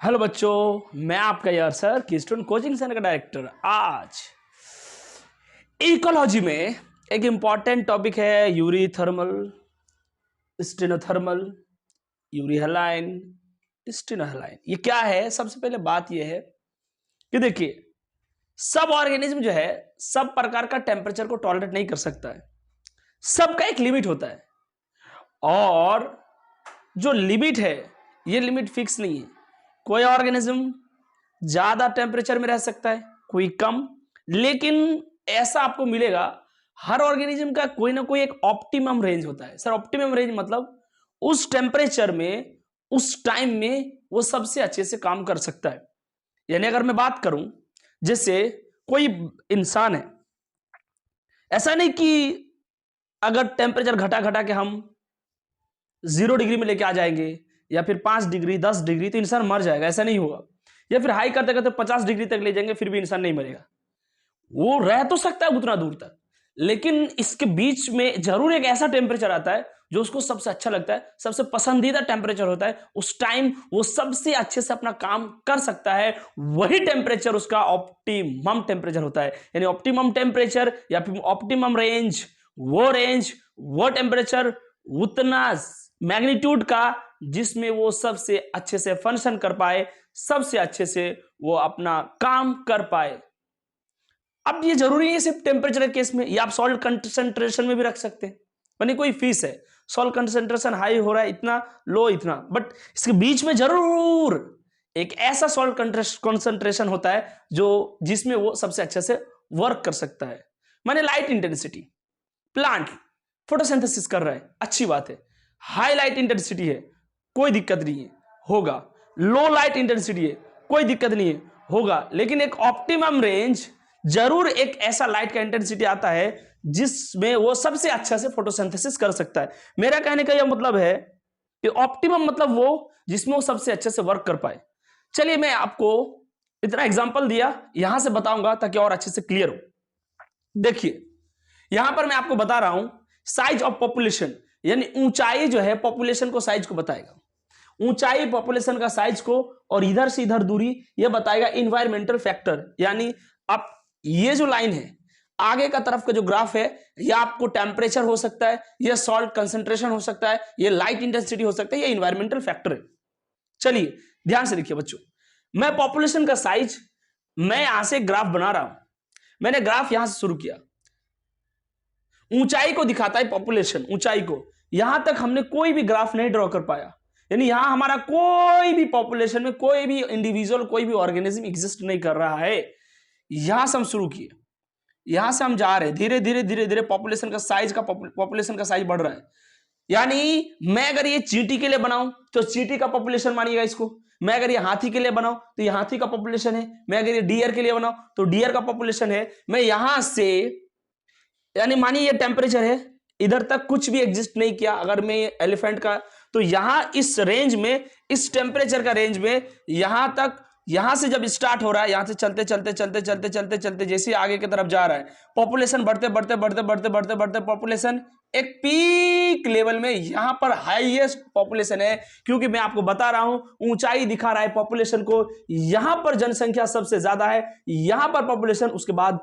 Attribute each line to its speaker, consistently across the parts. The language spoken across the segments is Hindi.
Speaker 1: हेलो बच्चों, मैं आपका यार सर कीस्टोन कोचिंग सेंटर का डायरेक्टर। आज इकोलॉजी में एक इंपॉर्टेंट टॉपिक है eurythermal, stenothermal, euryhaline, stenohaline. ये क्या है? सबसे पहले बात ये है कि देखिए, सब ऑर्गेनिज्म जो है सब प्रकार का टेम्परेचर को टॉलरेट नहीं कर सकता है। सबका एक लिमिट होता है और जो लिमिट है ये लिमिट फिक्स नहीं है। कोई ऑर्गेनिज्म ज्यादा टेम्परेचर में रह सकता है, कोई कम, लेकिन ऐसा आपको मिलेगा हर ऑर्गेनिज्म का कोई ना कोई एक ऑप्टिमम रेंज होता है। सर ऑप्टिमम रेंज मतलब उस टेम्परेचर में उस टाइम में वो सबसे अच्छे से काम कर सकता है। यानी अगर मैं बात करूं, जैसे कोई इंसान है, ऐसा नहीं कि अगर टेम्परेचर घटा घटा के हम 0 डिग्री में लेके आ जाएंगे या फिर 5 डिग्री 10 डिग्री तो इंसान मर जाएगा, ऐसा नहीं होगा। या फिर हाई करते करते 50 डिग्री तक ले जाएंगे फिर भी इंसान नहीं मरेगा। वो रह तो सकता है उतना दूर तक, लेकिन इसके बीच में जरूर एक ऐसा टेम्परेचर आता है जो उसको सबसे अच्छा लगता है, सबसे पसंदीदा टेम्परेचर होता है। उस टाइम वो सबसे अच्छे से अपना काम कर सकता है। वही टेम्परेचर उसका ऑप्टिमम टेम्परेचर होता है। यानी ऑप्टिमम टेम्परेचर या फिर ऑप्टिमम रेंज, वो टेम्परेचर उतना मैग्नीट्यूड का जिसमें वो सबसे अच्छे से फंक्शन कर पाए, सबसे अच्छे से वो अपना काम कर पाए। अब ये जरूरी है सिर्फ टेम्परेचर के केस में, या आप सॉल्ट कंसंट्रेशन में भी रख सकते हैं। यानी कोई फीस है, सॉल्ट कंसंट्रेशन हाई हो रहा है इतना, लो इतना, बट इसके बीच में जरूर एक ऐसा सॉल्ट कंसंट्रेशन होता है जो जिसमें वो सबसे अच्छे से वर्क कर सकता है। माने लाइट इंटेंसिटी, प्लांट फोटोसिंथेसिस कर रहा है, अच्छी बात है। हाई लाइट इंटेंसिटी है, कोई दिक्कत नहीं है, होगा। लो लाइट इंटेंसिटी है, कोई दिक्कत नहीं है, होगा। लेकिन एक ऑप्टिमम रेंज, जरूर एक ऐसा लाइट का इंटेंसिटी आता है जिसमें वो सबसे अच्छा से फोटोसिंथेसिस कर सकता है। मेरा कहने का यह मतलब है कि ऑप्टिमम मतलब वो जिसमें वो सबसे अच्छे से वर्क कर पाए। चलिए मैं आपको इतना एग्जांपल दिया, यहां से बताऊंगा ताकि और अच्छे से क्लियर हो। देखिए यहां पर मैं आपको बता रहा हूं साइज ऑफ पॉपुलेशन, यानी ऊंचाई जो है पॉपुलेशन को साइज को बताएगा। ऊंचाई पॉपुलेशन का साइज को, और इधर से इधर दूरी यह बताएगा इन्वायरमेंटल फैक्टर। यानी अब ये जो लाइन है आगे का तरफ का जो ग्राफ है, यह आपको टेम्परेचर हो सकता है, यह सॉल्ट कंसंट्रेशन हो सकता है, यह लाइट इंटेंसिटी हो सकता है, यह इन्वायरमेंटल फैक्टर है। चलिए ध्यान से देखिए बच्चों, मैं पॉपुलेशन का साइज, मैं यहां से ग्राफ बना रहा हूं। मैंने ग्राफ यहां से शुरू किया, ऊंचाई को दिखाता है पॉपुलेशन, ऊंचाई को। यहां तक हमने कोई भी ग्राफ नहीं ड्रॉ कर पाया, यानी यहां हमारा कोई भी पॉपुलेशन में कोई भी इंडिविजुअल, कोई भी ऑर्गेनिज्म एग्जिस्ट नहीं कर रहा है। यहां से हम शुरू किए, यहां से हम जा रहे हैं, धीरे धीरे धीरे धीरे पॉपुलेशन का साइज बढ़ रहा है। यानी मैं अगर ये चींटी के लिए बनाऊं तो चींटी का पॉपुलेशन मानिएगा इसको। मैं अगर ये हाथी के लिए बनाऊं तो ये हाथी का पॉपुलेशन है। मैं अगर ये डियर के लिए बनाऊं तो डियर का पॉपुलेशन है। मैं यहां से, यानी मानिए ये टेम्परेचर है, इधर तक कुछ भी एग्जिस्ट नहीं किया। अगर मैं एलिफेंट का, तो यहां इस रेंज में, इस टेम्परेचर का रेंज में, यहां तक, यहां से जब स्टार्ट हो रहा है, यहां से चलते चलते चलते चलते चलते चलते जैसे आगे की तरफ जा रहा है, पॉपुलेशन बढ़ते बढ़ते बढ़ते बढ़ते बढ़ते बढ़ते पॉपुलेशन एक पीक लेवल में, यहां पर हाईएस्ट पॉपुलेशन है। क्योंकि मैं आपको बता रहा हूं, ऊंचाई दिखा रहा है पॉपुलेशन को, यहां पर जनसंख्या सबसे ज्यादा है, यहां पर पॉपुलेशन, उसके बाद।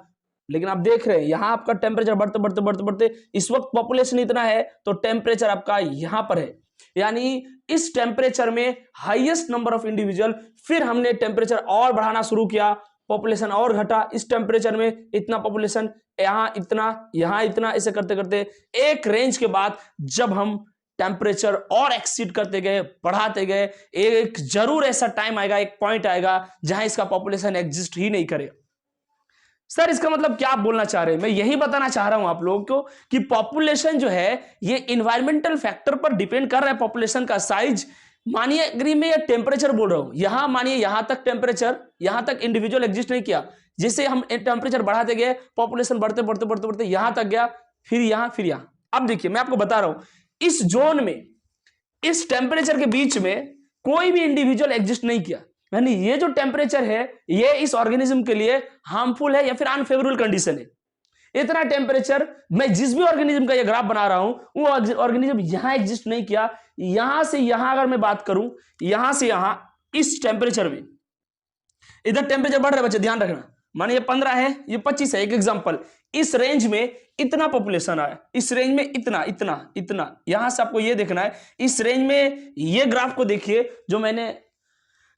Speaker 1: लेकिन आप देख रहे हैं यहां आपका टेम्परेचर बढ़ते बढ़ते बढ़ते बढ़ते इस वक्त पॉपुलेशन इतना है तो टेम्परेचर आपका यहां पर है। यानी इस टेम्परेचर में हाईएस्ट नंबर ऑफ इंडिविजुअल, फिर हमने टेम्परेचर और बढ़ाना शुरू किया, पॉपुलेशन और घटा। इस टेम्परेचर में इतना पॉपुलेशन, यहां इतना, ऐसे करते करते एक रेंज के बाद जब हम टेम्परेचर और एक्सीड करते गए, बढ़ाते गए, एक जरूर ऐसा टाइम आएगा, एक पॉइंट आएगा जहां इसका पॉपुलेशन एग्जिस्ट ही नहीं करेगा। सर इसका मतलब क्या आप बोलना चाह रहे हैं? मैं यही बताना चाह रहा हूं आप लोगों को कि पॉपुलेशन जो है ये इन्वायरमेंटल फैक्टर पर डिपेंड कर रहा है। पॉपुलेशन का साइज, मानिए अगर मैं ये टेम्परेचर बोल रहा हूं, यहां मानिए यहां तक टेम्परेचर, यहां तक इंडिविजुअल एग्जिस्ट नहीं किया, जैसे हम टेम्परेचर बढ़ाते गए, पॉपुलेशन बढ़ते बढ़ते बढ़ते बढ़ते यहां तक गया, फिर यहां, फिर यहां। अब देखिए मैं आपको बता रहा हूं, इस जोन में, इस टेम्परेचर के बीच में कोई भी इंडिविजुअल एग्जिस्ट नहीं किया। यानी ये जो टेम्परेचर है ये इस ऑर्गेनिज्म के लिए हार्मफुल है या फिर अनफेवरेबल कंडीशन है। इतना टेम्परेचर, मैं जिस भी ऑर्गेनिज्म का ये ग्राफ बना रहा हूं वो ऑर्गेनिज्म यहां एग्जिस्ट नहीं किया। यहां से यहां अगर मैं बात करूं, यहां से यहां इस टेम्परेचर में, इधर टेम्परेचर बढ़ रहा है बच्चे, ध्यान रखना, माने ये 15 है, ये 25 है, एक एग्जांपल, इस रेंज में इतना पॉपुलेशन आया, इस रेंज में इतना इतना इतना, यहां से आपको ये देखना है, इस रेंज में ये ग्राफ को देखिए जो मैंने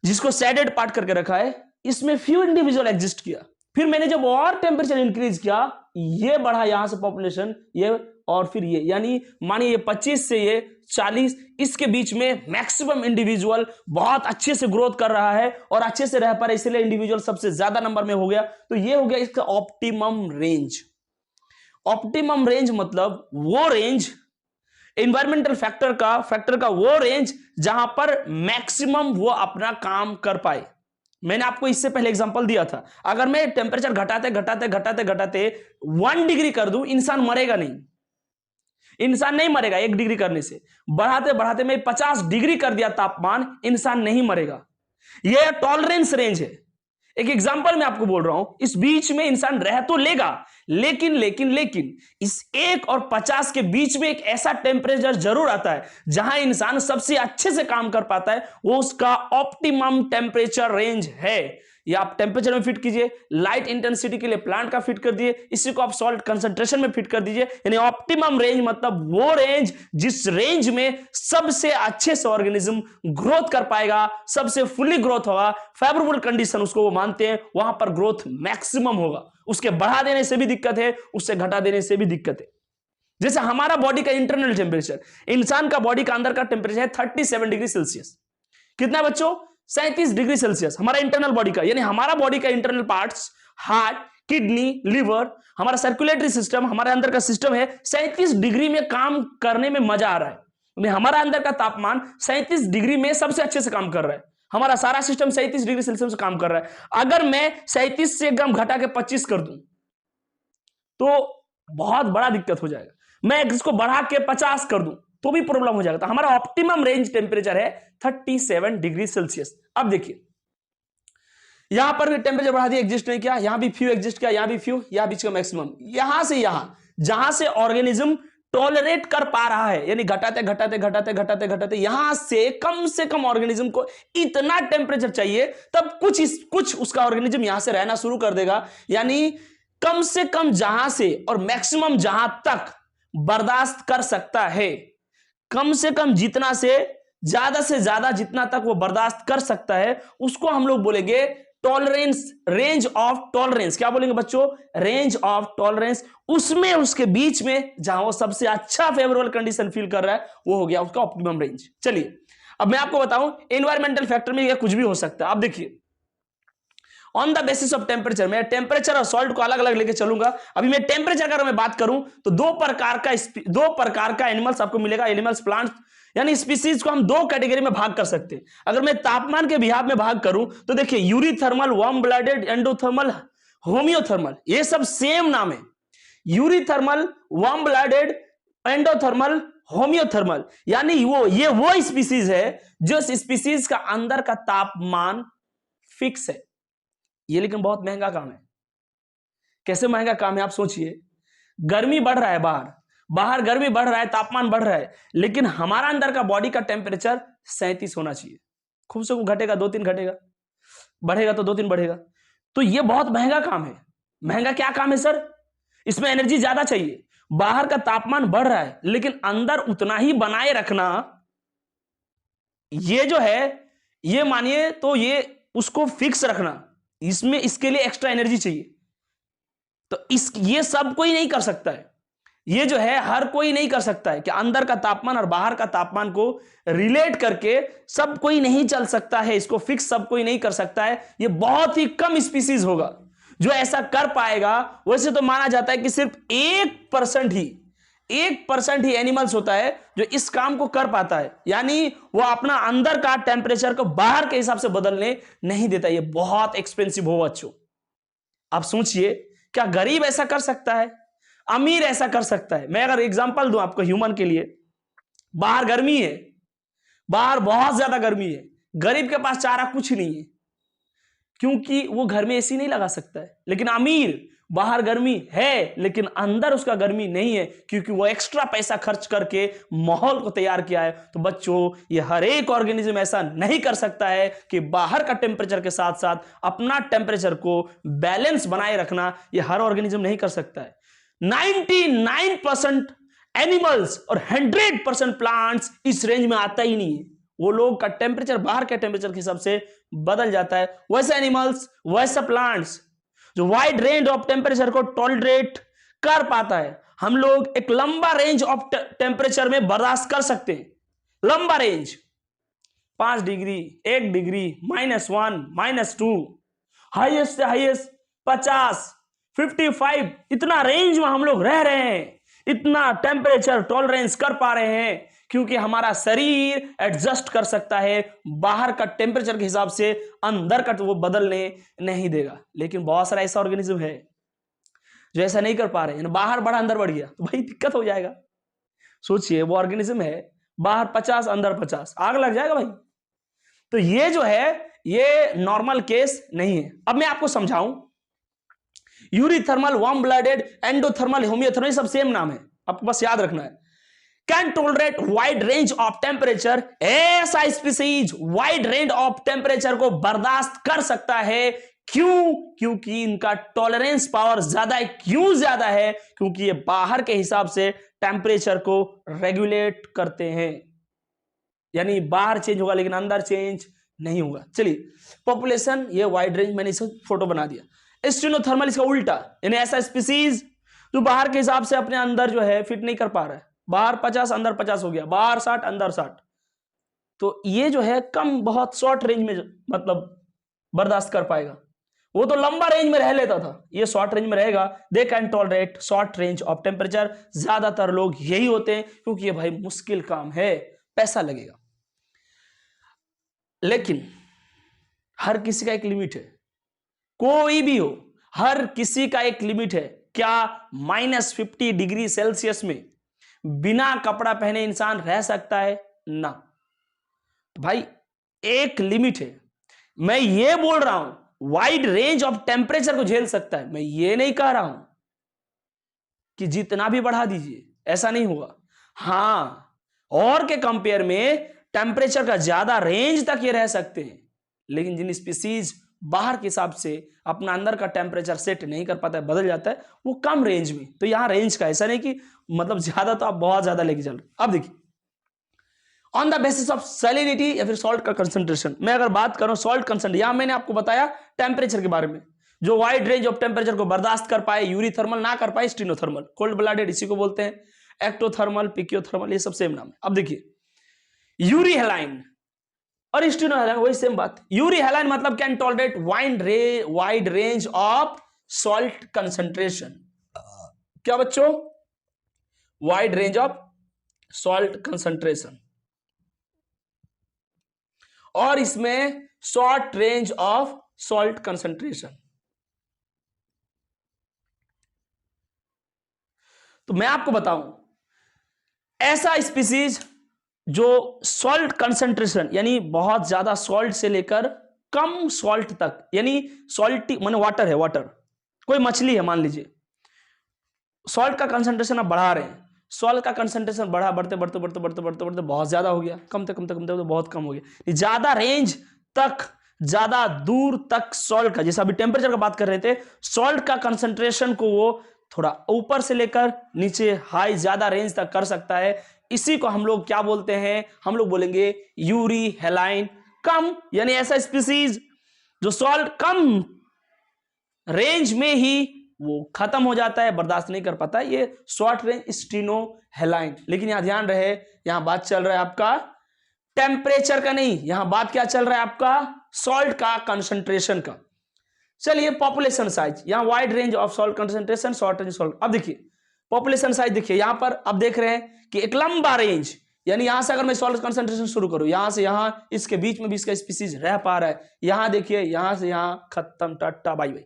Speaker 1: जिसको शेडेड पार्ट करके रखा है, इसमें फ्यू इंडिविजुअल एग्जिस्ट किया, फिर मैंने जब और टेम्परेचर इंक्रीज किया, ये बढ़ा यहां से पॉपुलेशन, ये और फिर ये, यानी मानिए ये 25 से ये 40, इसके बीच में मैक्सिमम इंडिविजुअल बहुत अच्छे से ग्रोथ कर रहा है और अच्छे से रह पा रहा है, इसलिए इंडिविजुअल सबसे ज्यादा नंबर में हो गया। तो ये हो गया इसका ऑप्टिमम रेंज। ऑप्टिमम रेंज मतलब वो रेंज, एनवायरमेंटल फैक्टर का वो रेंज जहां पर मैक्सिमम वो अपना काम कर पाए। मैंने आपको इससे पहले एग्जांपल दिया था, अगर मैं टेम्परेचर घटाते घटाते घटाते घटाते 1 डिग्री कर दूं, इंसान मरेगा नहीं, इंसान नहीं मरेगा 1 डिग्री करने से, बढ़ाते बढ़ाते मैं 50 डिग्री कर दिया तापमान, इंसान नहीं मरेगा। यह टॉलरेंस रेंज है। एक एग्जांपल मैं आपको बोल रहा हूं, इस बीच में इंसान रह तो लेगा, लेकिन इस 1 और 50 के बीच में एक ऐसा टेम्परेचर जरूर आता है जहां इंसान सबसे अच्छे से काम कर पाता है, वो उसका ऑप्टिमम टेम्परेचर रेंज है। या आप टेम्परेचर में फिट कीजिए, लाइट इंटेंसिटी के लिए प्लांट का फिट कर दिए, इसी को आप सॉल्ट कंसंट्रेशन में फिट कर दीजिए। यानी ऑप्टिमम रेंज मतलब वो रेंज जिस रेंज में सबसे अच्छे से ऑर्गेनिज्म ग्रोथ कर पाएगा, सबसे फुली ग्रोथ होगा, फेवरेबल कंडीशन उसको वो मानते हैं, वहां पर ग्रोथ मैक्सिमम होगा। उसके बढ़ा देने से भी दिक्कत है, उससे घटा देने से भी दिक्कत है। जैसे हमारा बॉडी का इंटरनल टेम्परेचर, इंसान का बॉडी का अंदर का टेम्परेचर है 37 डिग्री सेल्सियस। कितना बच्चों? 37 डिग्री सेल्सियस हमारा इंटरनल बॉडी का, यानी हमारा बॉडी का internal parts, heart, kidney, liver, हमारा सर्कुलेटरी सिस्टम, हमारे अंदर का सिस्टम है 37 डिग्री में काम करने में मजा आ रहा है। हमारा अंदर का तापमान 37 डिग्री में सबसे अच्छे से काम कर रहा है, हमारा सारा सिस्टम 37 डिग्री सेल्सियस से काम कर रहा है। अगर मैं 37 से एकदम घटा के 25 कर दूं तो बहुत बड़ा दिक्कत हो जाएगा, मैं इसको बढ़ा के 50 कर दूं तो भी प्रॉब्लम हो जाएगा। तो हमारा ऑप्टिमम रेंज टेम्परेचर है 37 डिग्री सेल्सियस। अब देखिए यहां पर भी टेम्परेचर बढ़ा दिया, एग्जिस्ट नहीं किया, यहां भी फ्यू एग्जिस्ट किया, यहां भी फ्यू, यहां बीच का मैक्सिमम, यहां से यहां जहां से ऑर्गेनिज्म टॉलरेट कर पा रहा है, यानी घटाते घटाते घटाते घटाते घटाते यहां से कम ऑर्गेनिज्म को इतना टेम्परेचर चाहिए, तब कुछ उसका ऑर्गेनिज्म यहां से रहना शुरू कर देगा। यानी कम से कम जहां से और मैक्सिमम जहां तक बर्दाश्त कर सकता है, कम से कम जितना से ज्यादा जितना तक वो बर्दाश्त कर सकता है, उसको हम लोग बोलेंगे टॉलरेंस, रेंज ऑफ टॉलरेंस। क्या बोलेंगे बच्चों? Range of tolerance. उसमें उसके बीच में जहां वो सबसे अच्छा फेवरेबल कंडीशन फील कर रहा है, वो हो गया उसका ऑप्टिमम रेंज। चलिए अब मैं आपको बताऊं, एनवायरमेंटल फैक्टर में कुछ भी हो सकता है। अब देखिए on the basis of temperature, मैं टेम्परेचर और सॉल्ट को अलग अलग लेके चलूंगा। अभी मैं टेम्परेचर का अगर मैं बात करूं तो दो प्रकार का एनिमल्स आपको मिलेगा, एनिमल्स, प्लांट्स, यानी स्पीसीज को हम 2 कैटेगरी में भाग कर सकते हैं। अगर मैं तापमान के बिहाफ में भाग करूं तो देखिए eurythermal, warm blooded, endothermal, homeothermal, ये सब सेम नाम है। Eurythermal, warm blooded, endothermal, homeothermal, यानी वो स्पीसीज है जो स्पीसीज का अंदर का तापमान फिक्स है। ये लेकिन बहुत महंगा काम है। कैसे महंगा काम है आप सोचिए, गर्मी बढ़ रहा है, बाहर गर्मी बढ़ रहा है, तापमान बढ़ रहा है, लेकिन हमारा अंदर का बॉडी का टेम्परेचर 37 होना चाहिए। खूब से खूब घटेगा 2-3 घटेगा, बढ़ेगा तो 2-3 बढ़ेगा। तो ये बहुत महंगा काम है। महंगा क्या काम है सर? इसमें एनर्जी ज्यादा चाहिए। बाहर का तापमान बढ़ रहा है लेकिन अंदर उतना ही बनाए रखना, ये जो है, ये मानिए तो ये उसको फिक्स रखना, इसमें इसके लिए एक्स्ट्रा एनर्जी चाहिए। तो ये सब कोई नहीं कर सकता है, ये जो है हर कोई नहीं कर सकता है कि अंदर का तापमान और बाहर का तापमान को रिलेट करके सब कोई नहीं चल सकता है, इसको फिक्स सब कोई नहीं कर सकता है। ये बहुत ही कम स्पीसीज होगा जो ऐसा कर पाएगा। वैसे तो माना जाता है कि सिर्फ 1% ही एनिमल्स होता है जो इस काम को कर पाता है, यानी वो अपना अंदर का टेम्परेचर को बाहर के हिसाब से बदलने नहीं देता। ये बहुत एक्सपेंसिव हो बच्चों। आप सोचिए, क्या गरीब ऐसा कर सकता है? अमीर ऐसा कर सकता है? मैं अगर एग्जांपल दूं आपको ह्यूमन के लिए, बाहर गर्मी है, बाहर बहुत ज्यादा गर्मी है, गरीब के पास चारा कुछ नहीं है क्योंकि वो घर में एसी नहीं लगा सकता है। लेकिन अमीर बाहर गर्मी है लेकिन अंदर उसका गर्मी नहीं है, क्योंकि वो एक्स्ट्रा पैसा खर्च करके माहौल को तैयार किया है। तो बच्चों, ये हर एक ऑर्गेनिज्म ऐसा नहीं कर सकता है कि बाहर का टेम्परेचर के साथ साथ अपना टेम्परेचर को बैलेंस बनाए रखना, ये हर ऑर्गेनिज्म नहीं कर सकता है। 99% एनिमल्स और 100% प्लांट्स इस रेंज में आता ही नहीं है। वो लोग का टेम्परेचर बाहर के टेम्परेचर के हिसाब से बदल जाता है। वैसे एनिमल्स, वैसे प्लांट्स जो वाइड रेंज ऑफ टेम्परेचर को टॉलरेट कर पाता है, हम लोग एक लंबा रेंज ऑफ टेम्परेचर में बर्दाश्त कर सकते हैं। लंबा रेंज 5 डिग्री, 1 डिग्री, -1, -2, हाईएस्ट से हाईएस्ट 50, 55, इतना रेंज में हम लोग रह रहे हैं, इतना टेम्परेचर टॉलरेंस कर पा रहे हैं, क्योंकि हमारा शरीर एडजस्ट कर सकता है। बाहर का टेम्परेचर के हिसाब से अंदर का वो बदलने नहीं देगा। लेकिन बहुत सारा ऐसा ऑर्गेनिज्म है जो ऐसा नहीं कर पा रहे हैं, बाहर बढ़ा अंदर बढ़ गया तो भाई दिक्कत हो जाएगा। सोचिए, वो ऑर्गेनिज्म है बाहर 50 अंदर 50, आग लग जाएगा भाई। तो ये जो है ये नॉर्मल केस नहीं है। अब मैं आपको समझाऊं, eurythermal, warm blooded, endothermal, homeothermal, सब सेम नाम है, आपको बस याद रखना है। Can tolerate wide range of temperature, ऐसा species wide range of temperature को बर्दाश्त कर सकता है। क्यों? क्योंकि इनका टॉलरेंस पावर ज्यादा है। क्यों ज्यादा है? क्योंकि ये बाहर के हिसाब से टेम्परेचर को रेगुलेट करते हैं, यानी बाहर चेंज होगा लेकिन अंदर चेंज नहीं होगा। चलिए, पॉपुलेशन, ये वाइड रेंज, मैंने इसे फोटो बना दिया। स्टेनोथर्मल इसका उल्टा, यानी ऐसा स्पीसीज जो बाहर के हिसाब से अपने अंदर जो है फिट नहीं कर पा रहा है। बाहर 50 अंदर 50 हो गया, बाहर 60 अंदर 60, तो ये जो है कम, बहुत शॉर्ट रेंज में मतलब बर्दाश्त कर पाएगा। वो तो लंबा रेंज में रह लेता था, ये शॉर्ट रेंज में रहेगा। They can tolerate short range of temperature. ज्यादातर लोग यही होते हैं, क्योंकि ये भाई मुश्किल काम है, पैसा लगेगा। लेकिन हर किसी का एक लिमिट है, कोई भी हो, हर किसी का एक लिमिट है। क्या -50 डिग्री सेल्सियस में बिना कपड़ा पहने इंसान रह सकता है? ना भाई, एक लिमिट है। मैं ये बोल रहा हूं वाइड रेंज ऑफ टेम्परेचर को झेल सकता है, मैं ये नहीं कह रहा हूं कि जितना भी बढ़ा दीजिए, ऐसा नहीं होगा। हां, और के कंपेयर में टेम्परेचर का ज्यादा रेंज तक ये रह सकते हैं। लेकिन जिन स्पीसीज बाहर के हिसाब से अपना अंदर का टेम्परेचर सेट नहीं कर पाता है, बदल जाता है, वो कम रेंज में। तो यहां रेंज का ऐसा नहीं कि मतलब ज्यादा तो आप बहुत ज्यादा लेके चल रहे। अब देखिए, on the basis of salinity या फिर सॉल्ट का कंसंट्रेशन, मैं अगर बात करूं सॉल्ट कंसंट्रेशन, यहां मैंने आपको बताया टेम्परेचर के बारे में, जो वाइड रेंज ऑफ टेम्परेचर को बर्दाश्त कर पाए, यूरीथर्मल ना कर पाए, स्टीनोथर्मल, कोल्ड ब्लडेड इसी को बोलते हैं, एक्टोथर्मल, पिकियोथर्मल, ये सब सेम नाम है। अब देखिए, यूरी हेलाइन और स्टीनोहेलाइन वही सेम बात। यूरी हेलाइन मतलब can tolerate wide range of salt concentration. क्या बच्चों? Wide range of salt concentration, और इसमें short range of salt concentration. तो मैं आपको बताऊं, ऐसा स्पीसीज जो सॉल्ट कंसंट्रेशन यानी बहुत ज्यादा सॉल्ट से लेकर कम सॉल्ट तक, यानी सॉल्टी माने वाटर है, वाटर, कोई मछली है मान लीजिए, सॉल्ट का कंसंट्रेशन आप बढ़ा रहे हैं, सॉल्ट का कंसंट्रेशन बढ़ा, बढ़ते बढ़ते बढ़ते बढ़ते बढ़ते बढ़ते बहुत ज्यादा हो गया, कम तक कम तक कम तक बहुत कम हो गया, ज्यादा रेंज तक, ज्यादा दूर तक सॉल्ट का, जैसा अभी टेम्परेचर का बात कर रहे थे, सॉल्ट का कंसंट्रेशन को वो थोड़ा ऊपर से लेकर नीचे हाई ज्यादा रेंज तक कर सकता है। इसी को हम लोग क्या बोलते हैं? हम लोग बोलेंगे यूरी हेलाइन कम, यानी ऐसा स्पीसीज जो सॉल्ट कम रेंज में ही वो खत्म हो जाता है, बर्दाश्त नहीं कर पाता, ये शॉर्ट रेंज स्टीनो हेलाइन। लेकिन यहां ध्यान रहे, यहां बात चल रहा है आपका टेम्परेचर का नहीं, यहां बात क्या चल रहा है आपका? सॉल्ट का कंसंट्रेशन का। चलिए, पॉपुलेशन साइज, यहां wide range of salt concentration, short range salt. अब देखिए पॉपुलेशन साइज, देखिए यहां पर अब देख रहे हैं कि एक लंबा रेंज, यानी यहां से अगर मैं सॉल्ट कंसंट्रेशन शुरू करूं, यहां से यहां, इसके बीच में भी इसका स्पीसीज रह पा रहा है, यहां देखिए यहां से यहां खत्म, tata bye bye.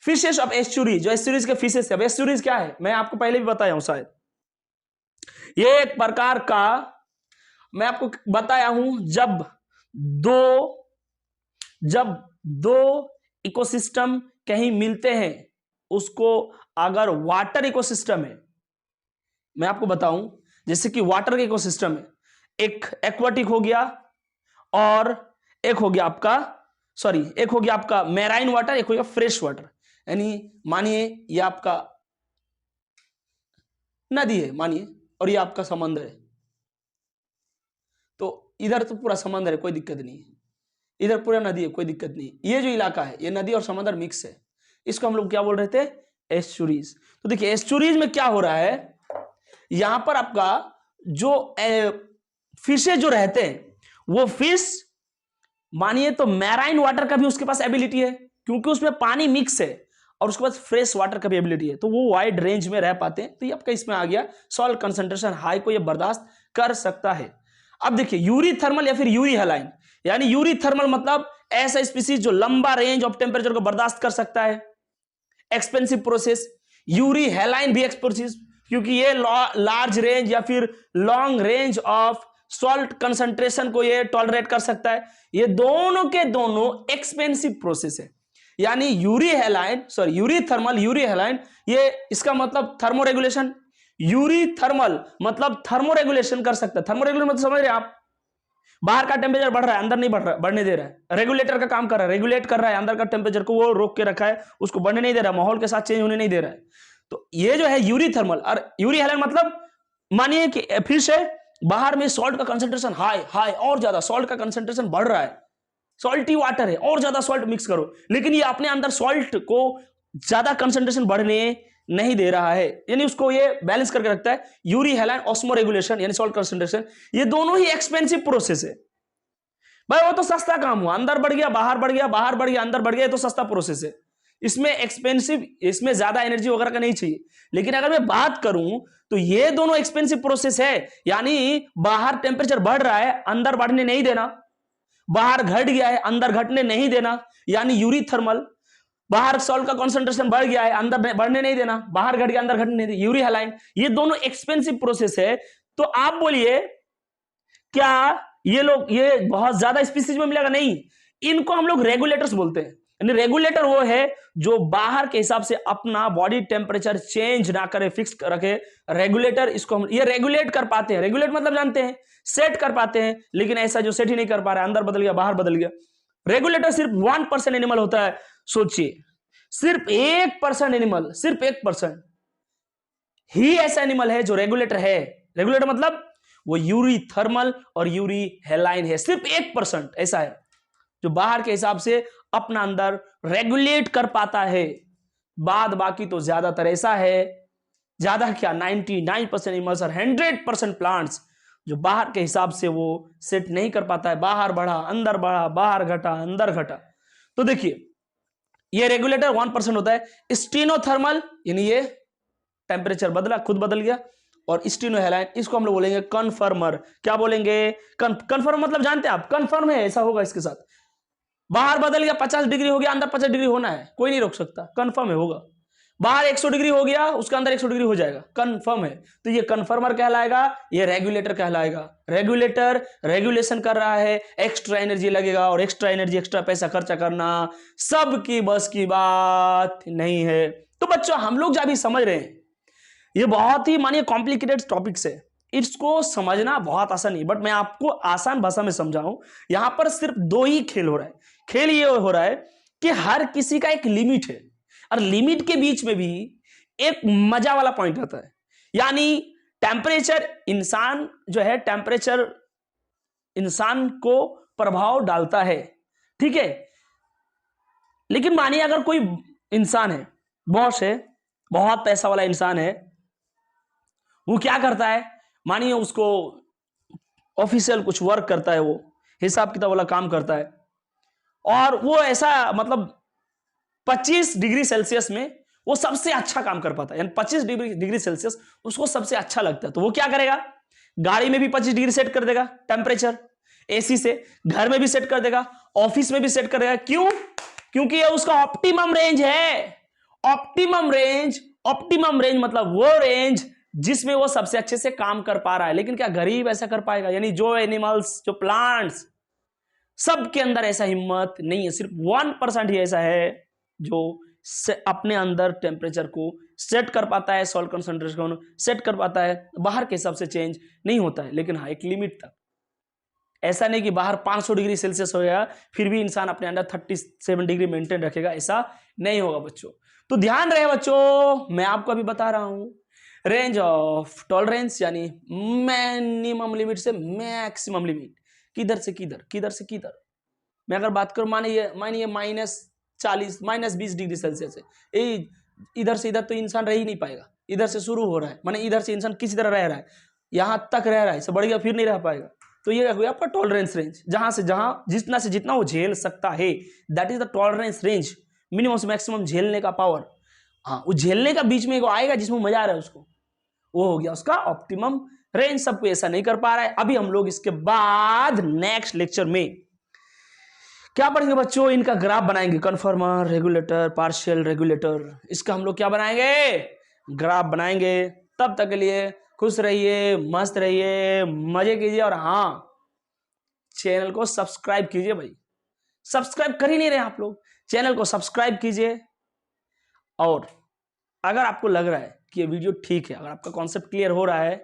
Speaker 1: Fishes of estuaries, जो एस्चुरीज के फिशेस है, एस्चुरीज क्या है मैं आपको पहले भी बताया हूं शायद, ये एक प्रकार का, मैं आपको बताया हूं, जब दो इकोसिस्टम कहीं मिलते हैं उसको अगर वाटर इकोसिस्टम है, मैं आपको बताऊं, जैसे कि वाटर के इकोसिस्टम में एक एक्वाटिक हो गया और एक हो गया आपका एक हो गया आपका मैराइन वाटर, एक हो गया फ्रेश वाटर। यानी मानिए ये आपका नदी है मानिए, और ये आपका समंदर है। तो इधर तो पूरा समंदर है, कोई दिक्कत नहीं है, इधर पूरा नदी है, कोई दिक्कत नहीं। ये जो इलाका है ये नदी और समंदर मिक्स है, इसको हम लोग क्या बोल रहे थे, एस्चुरीज। तो देखिए एस्चुरीज में क्या हो रहा है, यहां पर आपका जो फिशेज जो रहते हैं वो फिश मानिए तो मैराइन वाटर का भी उसके पास एबिलिटी है, क्योंकि उसमें पानी मिक्स है, और उसके पास फ्रेश वाटर का भी एबिलिटी है, तो वो वाइड रेंज में रह पाते हैं। तो ये आपका इसमें आ गया सॉल्ट कंसंट्रेशन हाई को ये बर्दाश्त कर सकता है। अब देखिए यूरी थर्मल या फिर यूरी हेलाइन, यानी यूरी थर्मल मतलब ऐसा स्पीसीज जो लंबा रेंज ऑफ टेम्परेचर को बर्दाश्त कर सकता है, एक्सपेंसिव प्रोसेस। यूरी हेलाइन भी एक्सपेंसिव, क्योंकि ये लार्ज रेंज या फिर long range of salt concentration को ये टॉलरेट कर सकता है। ये दोनों के दोनों एक्सपेंसिव प्रोसेस है। यानी यूरी थर्मल, यूरी हेलाइन, ये इसका मतलब थर्मोरेगुलेशन। यूरी थर्मल मतलब थर्मोरेगुलेशन कर सकता है। थर्मोरेगुलेशन मतलब समझ रहे हैं आप, बाहर का टेम्परेचर बढ़ रहा है, अंदर नहीं बढ़ने दे रहा है, रेगुलेटर का काम कर रहा है, रेगुलेट कर रहा है, अंदर का टेम्परेचर को वो रोक के रखा है, उसको बढ़ने नहीं दे रहा है, माहौल के साथ चेंज होने नहीं दे रहा है। तो ये जो है यूरी थर्मल। और यूरी हेलाइन मतलब मानिए कि फिर से बाहर में सॉल्ट का कंसंट्रेशन हाई और ज्यादा, सॉल्ट का कंसंट्रेशन बढ़ रहा है, सॉल्टी वाटर है और ज्यादा सॉल्ट मिक्स करो, लेकिन ये अपने अंदर सॉल्ट को ज्यादा कंसंट्रेशन बढ़ने नहीं दे रहा है, यानी उसको ये बैलेंस करके रखता है। यूरी हेलाइन ऑस्मो रेगुलेशन यानी सॉल्ट कंसंट्रेशन, ये दोनों ही एक्सपेंसिव प्रोसेस है भाई। वो तो सस्ता काम हुआ, अंदर बढ़ गया बाहर बढ़ गया, बाहर बढ़ गया अंदर बढ़ गया, तो सस्ता प्रोसेस है। इसमें एक्सपेंसिव, इसमें ज्यादा एनर्जी वगैरह का नहीं चाहिए। लेकिन अगर मैं बात करूं तो ये दोनों एक्सपेंसिव प्रोसेस है, यानी बाहर टेम्परेचर बढ़ रहा है, अंदर बढ़ने नहीं देना, बाहर घट गया है, अंदर घटने नहीं देना, यानी यूरी थर्मल। बाहर सॉल्ट का कंसंट्रेशन बढ़ गया है, अंदर बढ़ने नहीं देना, बाहर घट गया अंदर घटने नहीं देना, यूरी हेलाइन। ये दोनों एक्सपेंसिव प्रोसेस है। तो आप बोलिए क्या ये बहुत ज्यादा स्पीसीज में मिलेगा? नहीं, इनको हम लोग रेगुलेटर्स बोलते हैं। यानी रेगुलेटर वो है जो बाहर के हिसाब से अपना बॉडी टेम्परेचर चेंज ना करे, फिक्स रखे। रेगुलेटर, इसको हम ये रेगुलेट कर पाते हैं। रेगुलेट मतलब जानते हैं, सेट कर पाते हैं, लेकिन ऐसा जो सेट ही नहीं कर पा रहा है, अंदर बदल गया बाहर बदल गया। रेगुलेटर सिर्फ 1% एनिमल होता है। सोचिए, सिर्फ 1% एनिमल, सिर्फ 1% ही ऐसा एनिमल है जो रेगुलेटर है। रेगुलेटर मतलब वो यूरी थर्मल और यूरी हेलाइन है। सिर्फ 1% ऐसा है जो बाहर के हिसाब से अपना अंदर रेगुलेट कर पाता है। बाद बाकी तो ज्यादातर ऐसा है, ज्यादा क्या 99% एनिमल्स और 100% प्लांट्स जो बाहर के हिसाब से वो सेट नहीं कर पाता है। बाहर बढ़ा अंदर बढ़ा, बाहर घटा अंदर घटा। तो देखिए ये रेगुलेटर 1% होता है। स्टीनोथर्मल यानी ये टेम्परेचर बदला, खुद बदल गया। और स्टीनोहेलाइन, इसको हम लोग बोलेंगे कन्फर्मर। क्या बोलेंगे? कन्फर्म मतलब जानते हैं आप, कन्फर्म है ऐसा होगा इसके साथ। बाहर बदल गया 50 डिग्री हो गया, अंदर 50 डिग्री होना है, कोई नहीं रोक सकता, कन्फर्म है होगा। बाहर 100 डिग्री हो गया, उसके अंदर 100 डिग्री हो जाएगा, कन्फर्म है। तो ये कन्फर्मर कहलाएगा, ये रेगुलेटर कहलाएगा। रेगुलेटर रेगुलेशन कर रहा है, एक्स्ट्रा एनर्जी लगेगा, और एक्स्ट्रा एनर्जी, एक्स्ट्रा पैसा खर्चा करना सबकी बस की बात नहीं है। तो बच्चों हम लोग जब भी समझ रहे हैं, ये बहुत ही मानिए कॉम्प्लिकेटेड टॉपिक्स है, इसको समझना बहुत आसान नहीं, बट मैं आपको आसान भाषा में समझाऊं। यहां पर सिर्फ 2 ही खेल हो रहा है। खेल ये हो रहा है कि हर किसी का एक लिमिट है, और लिमिट के बीच में भी एक मजा वाला पॉइंट आता है। यानी टेम्परेचर, इंसान जो है टेम्परेचर इंसान को प्रभाव डालता है, ठीक है। लेकिन मानिए अगर कोई इंसान है, बॉस है, बहुत पैसा वाला इंसान है, वो क्या करता है, मानिए उसको ऑफिशियल कुछ वर्क करता है, वो हिसाब किताब वाला काम करता है, और वो ऐसा मतलब 25 डिग्री सेल्सियस में वो सबसे अच्छा काम कर पाता है। यानी 25 डिग्री सेल्सियस उसको सबसे अच्छा लगता है। तो वो क्या करेगा, गाड़ी में भी 25 डिग्री सेट कर देगा टेम्परेचर, एसी से, घर में भी सेट कर देगा, ऑफिस में भी सेट कर देगा। क्यों? क्योंकि ये उसका ऑप्टिमम रेंज है। ऑप्टिमम रेंज मतलब वो रेंज जिसमें वो सबसे अच्छे से काम कर पा रहा है। लेकिन क्या गरीब ऐसा कर पाएगा? यानी जो एनिमल्स, जो प्लांट्स, सबके अंदर ऐसा हिम्मत नहीं है। सिर्फ 1% ही ऐसा है जो से अपने अंदर टेम्परेचर को सेट कर पाता है, सॉल्ट कंसंट्रेशन सेट कर पाता है, बाहर के हिसाब से चेंज नहीं होता है, लेकिन हाँ एक लिमिट तक। ऐसा नहीं कि बाहर 500 डिग्री सेल्सियस हो गया फिर भी इंसान अपने अंदर 37 डिग्री मेंटेन रखेगा, ऐसा नहीं होगा बच्चों। तो ध्यान रहे बच्चों, मैं आपको अभी बता रहा हूं रेंज ऑफ टॉलरेंस यानी मिनिमम लिमिट से मैक्सिमम लिमिट, किधर से किधर, किधर से किधर। मैं अगर बात करूं मानिए -40 -20 डिग्री सेल्सियस है, इधर से इधर तो इंसान रह ही नहीं पाएगा। इधर से शुरू हो रहा है माने इधर से इंसान किसी तरह रह रहा है, यहां तक रह रहा है, इससे बढ़ गया फिर नहीं रह पाएगा। तो ये हो गया आपका टॉलरेंस रेंज, जहां से जहां जितना से जितना वो झेल सकता है, that is the tolerance range, minimum से मैक्सिमम झेलने का पावर। हाँ, वो झेलने का बीच में आएगा जिसमें मजा आ रहा है उसको, वो हो गया उसका ऑप्टिमम रेंज। सबको ऐसा नहीं कर पा रहा है। अभी हम लोग इसके बाद नेक्स्ट लेक्चर में क्या पढ़ेंगे बच्चों, इनका ग्राफ बनाएंगे, कन्फर्मर, रेगुलेटर, पार्शियल रेगुलेटर, इसका हम लोग क्या बनाएंगे, ग्राफ बनाएंगे। तब तक के लिए खुश रहिए, मस्त रहिए, मजे कीजिए, और हाँ चैनल को सब्सक्राइब कीजिए भाई, सब्सक्राइब कर ही नहीं रहे आप लोग, चैनल को सब्सक्राइब कीजिए। और अगर आपको लग रहा है कि ये वीडियो ठीक है, अगर आपका कॉन्सेप्ट क्लियर हो रहा है,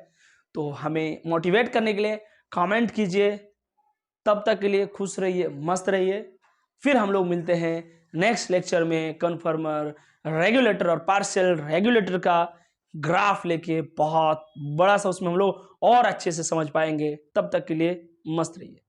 Speaker 1: तो हमें मोटिवेट करने के लिए कमेंट कीजिए। तब तक के लिए खुश रहिए, मस्त रहिए। फिर हम लोग मिलते हैं नेक्स्ट लेक्चर में कन्फर्मर, रेगुलेटर और पार्शियल रेगुलेटर का ग्राफ लेके, बहुत बड़ा सा उसमें हम लोग और अच्छे से समझ पाएंगे। तब तक के लिए मस्त रहिए।